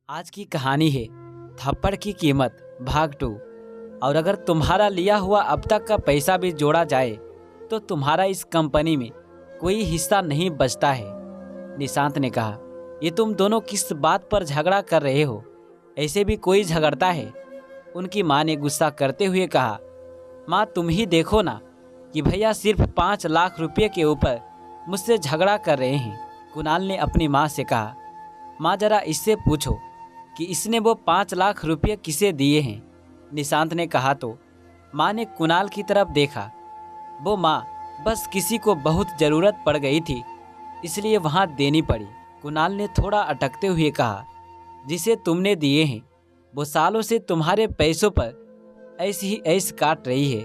आज की कहानी है थप्पड़ की कीमत भाग 2। और अगर तुम्हारा लिया हुआ अब तक का पैसा भी जोड़ा जाए तो तुम्हारा इस कंपनी में कोई हिस्सा नहीं बचता है। निशांत ने कहा, ये तुम दोनों किस बात पर झगड़ा कर रहे हो? ऐसे भी कोई झगड़ता है? उनकी माँ ने गुस्सा करते हुए कहा, माँ तुम ही देखो ना कि भैया सिर्फ 5 लाख रुपये के ऊपर मुझसे झगड़ा कर रहे हैं। कुणाल ने अपनी माँ से कहा, माँ जरा इससे पूछो कि इसने वो 5 लाख रुपये किसे दिए हैं। निशांत ने कहा तो माँ ने कुणाल की तरफ देखा। वो माँ बस किसी को बहुत ज़रूरत पड़ गई थी इसलिए वहाँ देनी पड़ी। कुणाल ने थोड़ा अटकते हुए कहा, जिसे तुमने दिए हैं वो सालों से तुम्हारे पैसों पर ऐसी ही ऐश काट रही है।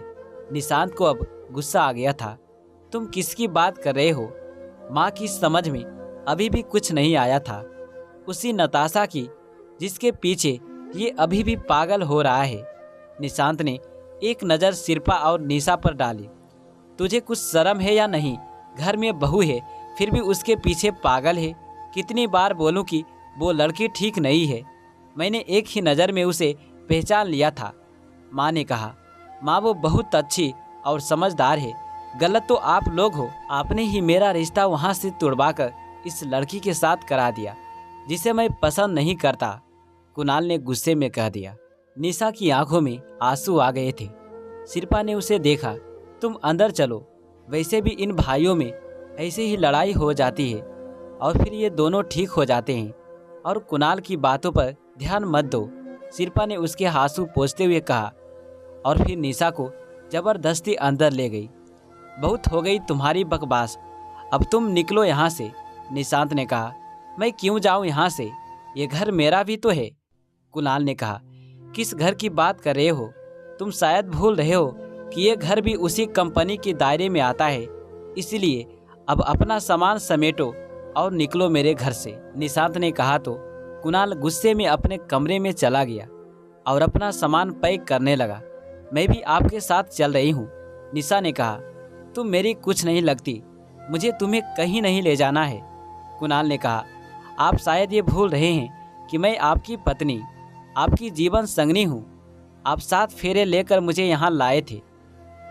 निशांत को अब गुस्सा आ गया था। तुम किसकी बात कर रहे हो? माँ की समझ में अभी भी कुछ नहीं आया था। उसी नताशा की जिसके पीछे ये अभी भी पागल हो रहा है। निशांत ने एक नज़र शिल्पा और निशा पर डाली। तुझे कुछ शर्म है या नहीं? घर में बहू है फिर भी उसके पीछे पागल है। कितनी बार बोलूं कि वो लड़की ठीक नहीं है? मैंने एक ही नज़र में उसे पहचान लिया था। माँ ने कहा, माँ वो बहुत अच्छी और समझदार है। गलत तो आप लोग हो। आपने ही मेरा रिश्ता वहाँ से तुड़वाकर इस लड़की के साथ करा दिया जिसे मैं पसंद नहीं करता। कुणाल ने गुस्से में कह दिया। निशा की आंखों में आंसू आ गए थे। शिल्पा ने उसे देखा। तुम अंदर चलो। वैसे भी इन भाइयों में ऐसे ही लड़ाई हो जाती है और फिर ये दोनों ठीक हो जाते हैं। और कुणाल की बातों पर ध्यान मत दो। शिल्पा ने उसके आंसू पोंछते हुए कहा और फिर निशा को जबरदस्ती अंदर ले गई। बहुत हो गई तुम्हारी बकवास, अब तुम निकलो यहाँ से। निशांत ने कहा, मैं क्यों जाऊँ यहाँ से? ये घर मेरा भी तो है। कुणाल ने कहा, किस घर की बात कर रहे हो? तुम शायद भूल रहे हो कि ये घर भी उसी कंपनी के दायरे में आता है। इसलिए अब अपना सामान समेटो और निकलो मेरे घर से। निशांत ने कहा तो कुणाल गुस्से में अपने कमरे में चला गया और अपना सामान पैक करने लगा। मैं भी आपके साथ चल रही हूँ। निशा ने कहा, तुम मेरी कुछ नहीं लगती, मुझे तुम्हें कहीं नहीं ले जाना है। कुणाल ने कहा, आप शायद ये भूल रहे हैं कि मैं आपकी पत्नी, आपकी जीवन संगनी हूँ। आप 7 फेरे लेकर मुझे यहाँ लाए थे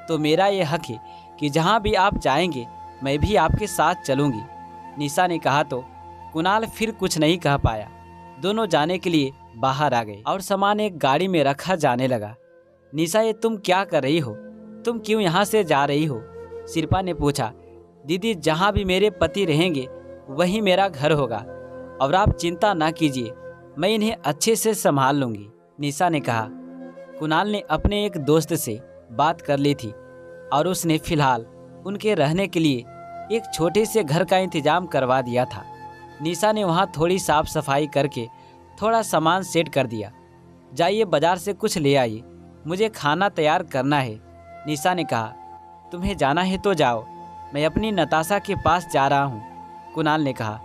तो मेरा ये हक है कि जहाँ भी आप जाएंगे मैं भी आपके साथ चलूँगी। निशा ने कहा तो कुणाल फिर कुछ नहीं कह पाया। दोनों जाने के लिए बाहर आ गए और सामान एक गाड़ी में रखा जाने लगा। निशा, ये तुम क्या कर रही हो? तुम क्यों यहाँ से जा रही हो? शिल्पा ने पूछा। दीदी, जहाँ भी मेरे पति रहेंगे वहीं मेरा घर होगा और आप चिंता ना कीजिए, मैं इन्हें अच्छे से संभाल लूँगी। निशा ने कहा। कुणाल ने अपने एक दोस्त से बात कर ली थी और उसने फिलहाल उनके रहने के लिए एक छोटे से घर का इंतजाम करवा दिया था। निशा ने वहाँ थोड़ी साफ सफाई करके थोड़ा सामान सेट कर दिया। जाइए बाजार से कुछ ले आइए, मुझे खाना तैयार करना है। निशा ने कहा, तुम्हें जाना है तो जाओ, मैं अपनी नताशा के पास जा रहा हूँ। कुणाल ने कहा,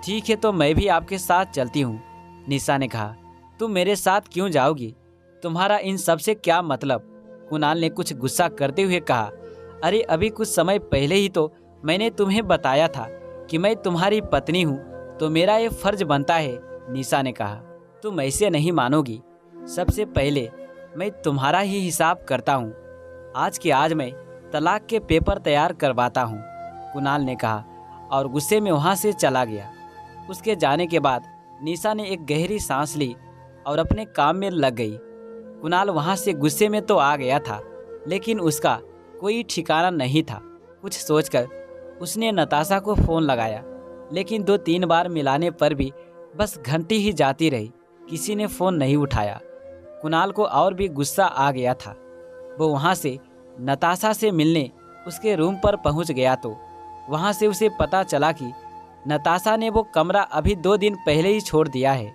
ठीक है तो मैं भी आपके साथ चलती हूँ। निशा ने कहा, तुम मेरे साथ क्यों जाओगी? तुम्हारा इन सब से क्या मतलब? कुणाल ने कुछ गुस्सा करते हुए कहा, अरे अभी कुछ समय पहले ही तो मैंने तुम्हें बताया था कि मैं तुम्हारी पत्नी हूँ तो मेरा ये फर्ज बनता है। निशा ने कहा, तुम ऐसे नहीं मानोगी। सबसे पहले मैं तुम्हारा ही हिसाब करता हूँ। आज के आज मैं तलाक के पेपर तैयार करवाता हूँ। कुणाल ने कहा और गुस्से में वहाँ से चला गया। उसके जाने के बाद निशा ने एक गहरी सांस ली और अपने काम में लग गई। कुणाल वहाँ से गुस्से में तो आ गया था लेकिन उसका कोई ठिकाना नहीं था। कुछ सोचकर उसने नताशा को फ़ोन लगाया लेकिन 2-3 बार मिलाने पर भी बस घंटी ही जाती रही, किसी ने फ़ोन नहीं उठाया। कुणाल को और भी गुस्सा आ गया था। वो वहाँ से नताशा से मिलने उसके रूम पर पहुँच गया तो वहाँ से उसे पता चला कि नताशा ने वो कमरा अभी 2 दिन पहले ही छोड़ दिया है।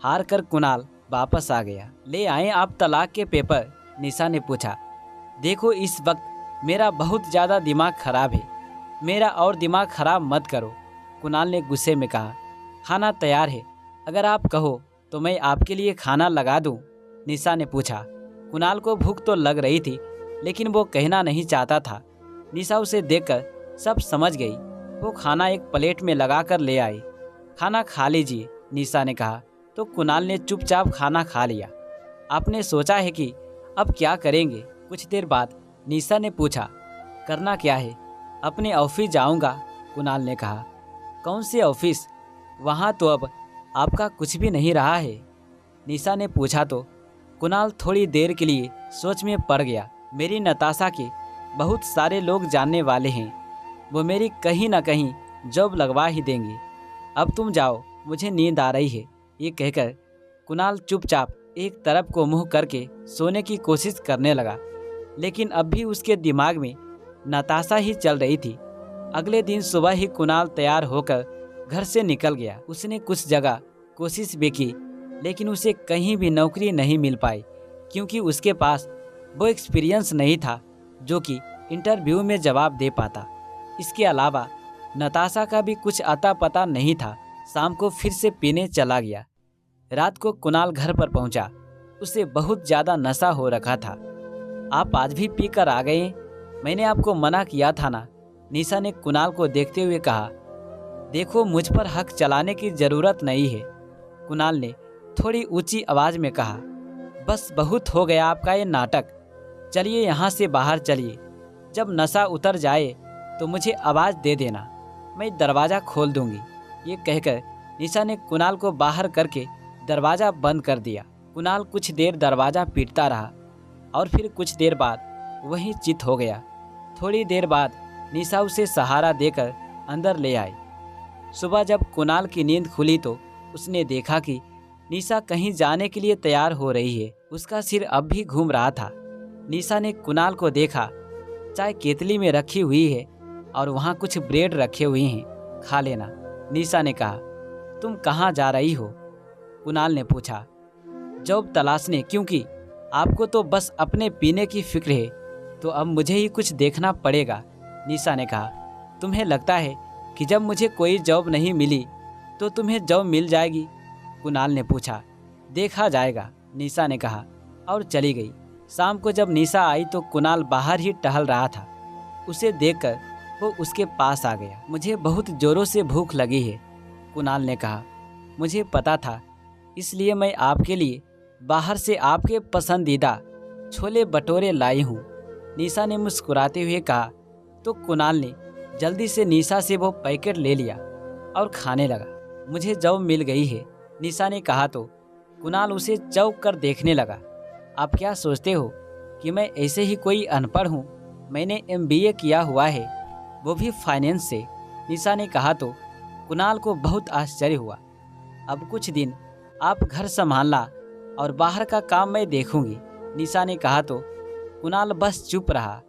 हार कर कुणाल वापस आ गया। ले आए आप तलाक के पेपर? निशा ने पूछा। देखो इस वक्त मेरा बहुत ज़्यादा दिमाग खराब है, मेरा और दिमाग खराब मत करो। कुणाल ने गुस्से में कहा। खाना तैयार है, अगर आप कहो तो मैं आपके लिए खाना लगा दूं? निशा ने पूछा। कुणाल को भूख तो लग रही थी लेकिन वो कहना नहीं चाहता था। निशा उसे देखकर सब समझ गई। वो खाना एक प्लेट में लगा कर ले आई। खाना खा लीजिए, निशा ने कहा। तो कुणाल ने चुपचाप खाना खा लिया। आपने सोचा है कि अब क्या करेंगे? कुछ देर बाद निशा ने पूछा, करना क्या है? अपने ऑफिस जाऊंगा, कुणाल ने कहा। कौन से ऑफिस? वहाँ तो अब आपका कुछ भी नहीं रहा है, निशा ने पूछा। तो कुणाल थोड़ी देर के लिए सोच में पड़ गया। मेरी नताशा के बहुत सारे लोग जानने वाले हैं, वो मेरी कहीं ना कहीं जॉब लगवा ही देंगे। अब तुम जाओ, मुझे नींद आ रही है। ये कहकर कुणाल चुपचाप एक तरफ को मुंह करके सोने की कोशिश करने लगा, लेकिन अब भी उसके दिमाग में नताशा ही चल रही थी। अगले दिन सुबह ही कुणाल तैयार होकर घर से निकल गया। उसने कुछ जगह कोशिश भी की, लेकिन उसे कहीं भी नौकरी नहीं मिल पाई, क्योंकि उसके पास वो एक्सपीरियंस नहीं था जो कि इंटरव्यू में जवाब दे पाता। इसके अलावा नताशा का भी कुछ अता पता नहीं था। शाम को फिर से पीने चला गया। रात को कुणाल घर पर पहुंचा। उसे बहुत ज़्यादा नशा हो रखा था। आप आज भी पी कर आ गए? मैंने आपको मना किया था ना, निशा ने कुणाल को देखते हुए कहा। देखो, मुझ पर हक चलाने की ज़रूरत नहीं है, कुणाल ने थोड़ी ऊंची आवाज़ में कहा। बस बहुत हो गया आपका ये नाटक। चलिए यहाँ से बाहर चलिए। जब नशा उतर जाए तो मुझे आवाज़ दे देना, मैं दरवाज़ा खोल दूंगी। ये कहकर निशा ने कुणाल को बाहर करके दरवाज़ा बंद कर दिया। कुणाल कुछ देर दरवाज़ा पीटता रहा और फिर कुछ देर बाद वहीं चित हो गया। थोड़ी देर बाद निशा उसे सहारा देकर अंदर ले आई। सुबह जब कुणाल की नींद खुली तो उसने देखा कि निशा कहीं जाने के लिए तैयार हो रही है। उसका सिर अब भी घूम रहा था। निशा ने कुणाल को देखा। चाय केतली में रखी हुई है और वहाँ कुछ ब्रेड रखे हुए हैं, खा लेना, निशा ने कहा। तुम कहाँ जा रही हो? कुणाल ने पूछा। जॉब तलाशने, क्योंकि आपको तो बस अपने पीने की फिक्र है, तो अब मुझे ही कुछ देखना पड़ेगा, निशा ने कहा। तुम्हें लगता है कि जब मुझे कोई जॉब नहीं मिली तो तुम्हें जॉब मिल जाएगी? कुणाल ने पूछा। देखा जाएगा, निशा ने कहा और चली गई। शाम को जब निशा आई तो कुणाल बाहर ही टहल रहा था। उसे देखकर वो उसके पास आ गया। मुझे बहुत ज़ोरों से भूख लगी है, कुणाल ने कहा। मुझे पता था, इसलिए मैं आपके लिए बाहर से आपके पसंदीदा छोले भटूरे लाई हूँ, निशा ने मुस्कुराते हुए कहा। तो कुणाल ने जल्दी से निशा से वो पैकेट ले लिया और खाने लगा। मुझे जॉब मिल गई है, निशा ने कहा। तो कुणाल उसे चौंक कर देखने लगा। आप क्या सोचते हो कि मैं ऐसे ही कोई अनपढ़ हूँ? मैंने MBA किया हुआ है, वो भी फाइनेंस से, निशा ने कहा। तो कुणाल को बहुत आश्चर्य हुआ। अब कुछ दिन आप घर संभालना और बाहर का काम मैं देखूंगी, निशा ने कहा। तो कुणाल बस चुप रहा।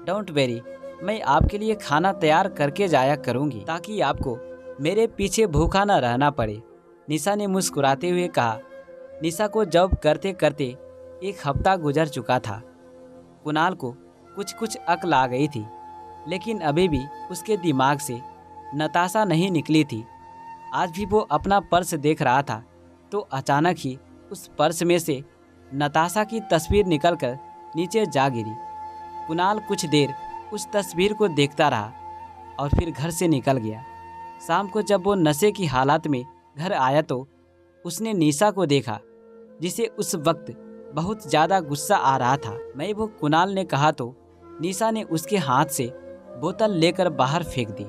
डोंट वेरी, मैं आपके लिए खाना तैयार करके जाया करूंगी ताकि आपको मेरे पीछे भूखा न रहना पड़े, निशा ने मुस्कुराते हुए कहा। निशा को जॉब करते करते 1 हफ्ता गुजर चुका था। कुणाल को कुछ अक्ल आ गई थी, लेकिन अभी भी उसके दिमाग से नताशा नहीं निकली थी। आज भी वो अपना पर्स देख रहा था तो अचानक ही उस पर्स में से नताशा की तस्वीर निकलकर नीचे जा गिरी। कुणाल कुछ देर उस तस्वीर को देखता रहा और फिर घर से निकल गया। शाम को जब वो नशे की हालत में घर आया तो उसने निशा को देखा, जिसे उस वक्त बहुत ज़्यादा गुस्सा आ रहा था। मैं वो, कुणाल ने कहा। तो निशा ने उसके हाथ से बोतल लेकर बाहर फेंक दी।